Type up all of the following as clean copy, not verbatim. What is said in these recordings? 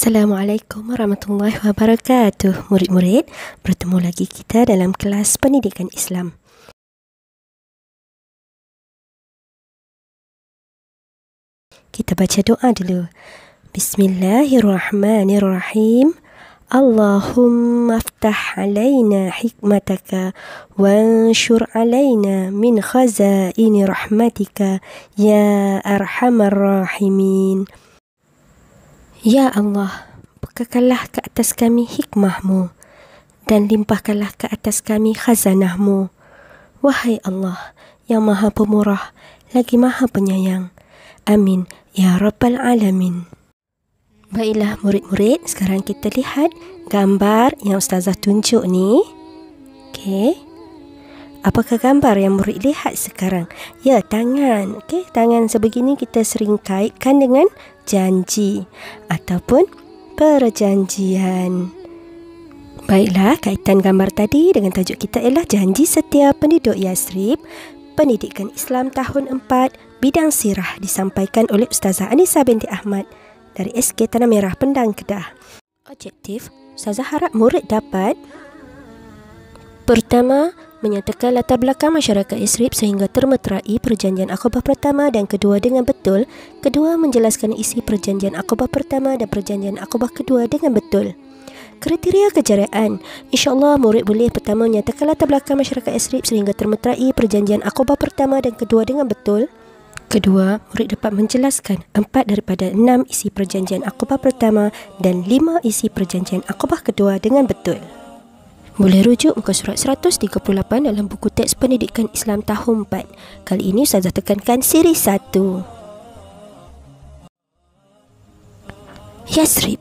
Assalamualaikum warahmatullahi wabarakatuh. Murid-murid, bertemu lagi kita dalam kelas pendidikan Islam. Kita baca doa dulu. Bismillahirrahmanirrahim. Allahumma aftah alaina hikmataka wanshur alaina min khazaini rahmatika ya arhamar rahimin. Ya Allah, bukakanlah ke atas kami hikmah-Mu dan limpahkanlah ke atas kami khazanah-Mu. Wahai Allah yang Maha Pemurah lagi Maha Penyayang. Amin ya Rabbal Alamin. Baiklah murid-murid, sekarang kita lihat gambar yang Ustazah tunjuk ni. Okey. Apakah gambar yang murid lihat sekarang? Ya, tangan. Okey, tangan sebegini kita sering kaitkan dengan janji ataupun perjanjian. Baiklah, kaitan gambar tadi dengan tajuk kita ialah Janji Setia Penduduk Yathrib, Pendidikan Islam tahun 4, bidang sirah, disampaikan oleh Ustazah Anisa binti Ahmad dari SK Tanah Merah, Pendang, Kedah. Objektif, Ustazah harap murid dapat: pertama, menyatakan latar belakang masyarakat Yathrib sehingga termeterai perjanjian Aqabah pertama dan kedua dengan betul. Kedua, menjelaskan isi perjanjian Aqabah pertama dan perjanjian Aqabah kedua dengan betul. Kriteria kejayaan, insya-Allah murid boleh pertama menyatakan latar belakang masyarakat Yathrib sehingga termeterai perjanjian Aqabah pertama dan kedua dengan betul. Kedua, murid dapat menjelaskan 4 daripada 6 isi perjanjian Aqabah pertama dan 5 isi perjanjian Aqabah kedua dengan betul. Boleh rujuk muka surat 138 dalam buku teks Pendidikan Islam tahun 4. Kali ini Ustazah tekankan siri 1. Yathrib.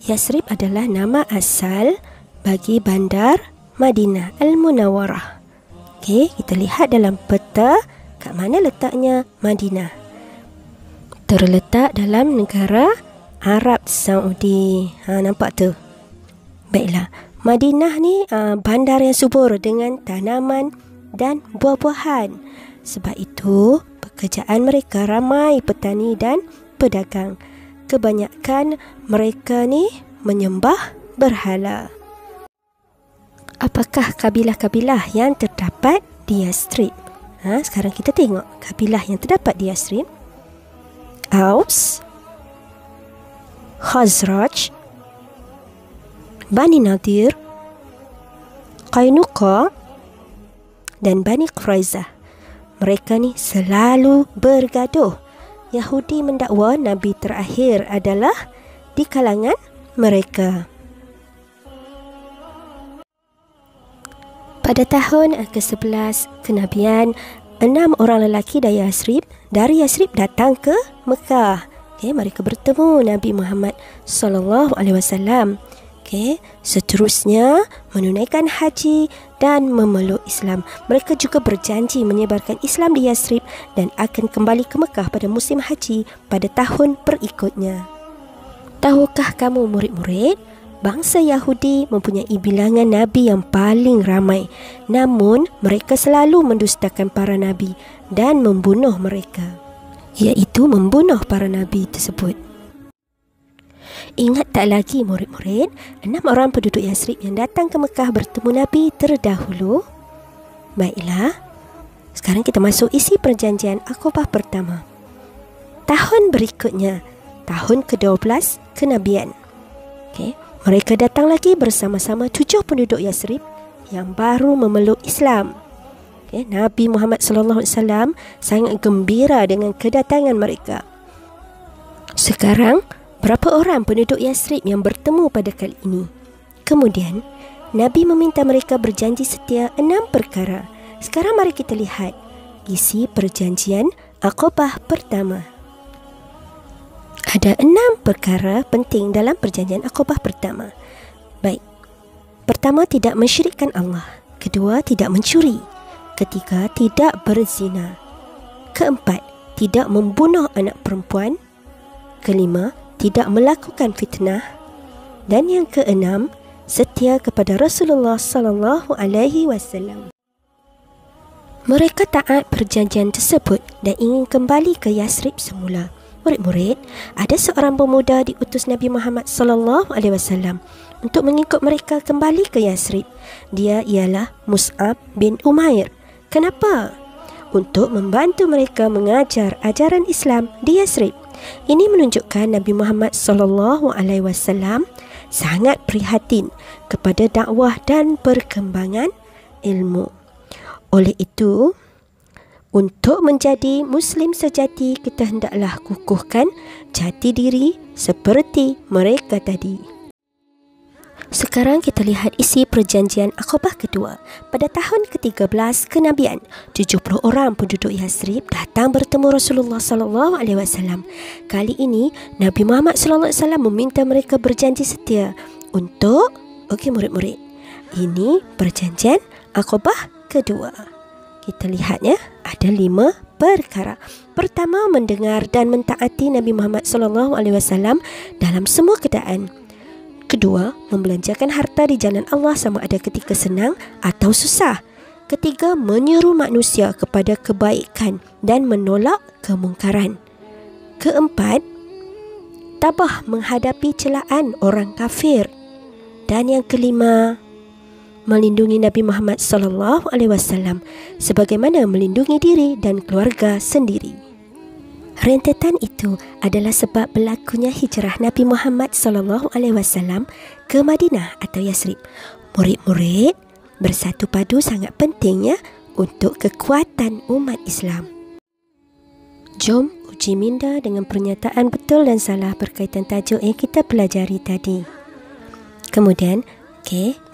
Yathrib adalah nama asal bagi bandar Madinah Al-Munawwarah. Okey, kita lihat dalam peta kat mana letaknya Madinah. Terletak dalam negara Arab Saudi. Nampak tu? Baiklah. Madinah ni bandar yang subur dengan tanaman dan buah-buahan. Sebab itu, pekerjaan mereka ramai petani dan pedagang. Kebanyakan mereka ni menyembah berhala. Apakah kabilah-kabilah yang terdapat di Yathrib? Sekarang kita tengok kabilah yang terdapat di Yathrib. Aus, Khazraj, Bani Nadir, Qainuqa dan Bani Quraizah. Mereka ni selalu bergaduh. Yahudi mendakwa Nabi terakhir adalah di kalangan mereka. Pada tahun ke-11 kenabian, 6 orang lelaki dari Yathrib datang ke Mekah. Mereka bertemu Nabi Muhammad SAW. Seterusnya menunaikan haji dan memeluk Islam. Mereka juga berjanji menyebarkan Islam di Yathrib dan akan kembali ke Mekah pada musim haji pada tahun berikutnya. Tahukah kamu murid-murid, bangsa Yahudi mempunyai bilangan Nabi yang paling ramai. Namun mereka selalu mendustakan para Nabi dan membunuh mereka, iaitu membunuh para Nabi tersebut. Ingat tak lagi murid-murid, 6 orang penduduk Yathrib yang datang ke Mekah bertemu Nabi terdahulu? Baiklah, sekarang kita masuk isi perjanjian Aqabah pertama. Tahun berikutnya, tahun ke-12 kenabian. Mereka datang lagi bersama-sama 7 penduduk Yathrib yang baru memeluk Islam. Nabi Muhammad SAW sangat gembira dengan kedatangan mereka. Sekarang, berapa orang penduduk Yathrib yang bertemu pada kali ini? Kemudian, Nabi meminta mereka berjanji setia 6 perkara. Sekarang mari kita lihat isi perjanjian Aqabah pertama. Ada 6 perkara penting dalam perjanjian Aqabah pertama. Baik. Pertama, tidak mensyirikkan Allah. Kedua, tidak mencuri. Ketiga, tidak berzina. Keempat, tidak membunuh anak perempuan. Kelima, tidak melakukan fitnah. Dan yang keenam, setia kepada Rasulullah SAW. Mereka taat perjanjian tersebut dan ingin kembali ke Yathrib semula. Murid-murid, ada seorang pemuda diutus Nabi Muhammad sallallahu alaihi wasallam untuk mengikut mereka kembali ke Yasrib. Dia ialah Mus'ab bin Umair. Kenapa? Untuk membantu mereka mengajar ajaran Islam di Yasrib. Ini menunjukkan Nabi Muhammad sallallahu alaihi wasallam sangat prihatin kepada dakwah dan perkembangan ilmu. Oleh itu, untuk menjadi Muslim sejati, kita hendaklah kukuhkan jati diri seperti mereka tadi. Sekarang kita lihat isi perjanjian Aqabah kedua. Pada tahun ke-13 kenabian, 70 orang penduduk Yasrib datang bertemu Rasulullah sallallahu alaihi wasallam. Kali ini Nabi Muhammad sallallahu alaihi wasallam meminta mereka berjanji setia untuk murid-murid. Ini perjanjian Aqabah kedua. Kita lihat ya, ada 5 perkara. Pertama, mendengar dan mentaati Nabi Muhammad sallallahu alaihi wasallam dalam semua keadaan. Kedua, membelanjakan harta di jalan Allah sama ada ketika senang atau susah. Ketiga, menyeru manusia kepada kebaikan dan menolak kemungkaran. Keempat, tabah menghadapi celaan orang kafir. Dan yang kelima, melindungi Nabi Muhammad sallallahu alaihi wasallam sebagaimana melindungi diri dan keluarga sendiri. Rentetan itu adalah sebab berlakunya hijrah Nabi Muhammad sallallahu alaihi wasallam ke Madinah atau Yasrib. Murid-murid, bersatu padu sangat pentingnya untuk kekuatan umat Islam. Jom uji minda dengan pernyataan betul dan salah berkaitan tajuk yang kita pelajari tadi. Kemudian,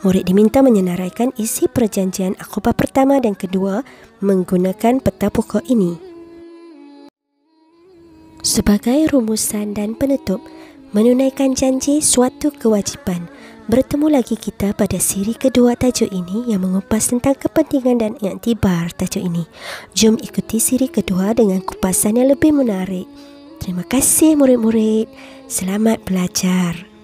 murid diminta menyenaraikan isi perjanjian Aqabah pertama dan kedua menggunakan peta pokok ini. Sebagai rumusan dan penutup, menunaikan janji suatu kewajipan. Bertemu lagi kita pada siri kedua tajuk ini yang mengupas tentang kepentingan dan iktibar tajuk ini. Jom ikuti siri kedua dengan kupasan yang lebih menarik. Terima kasih murid-murid. Selamat belajar.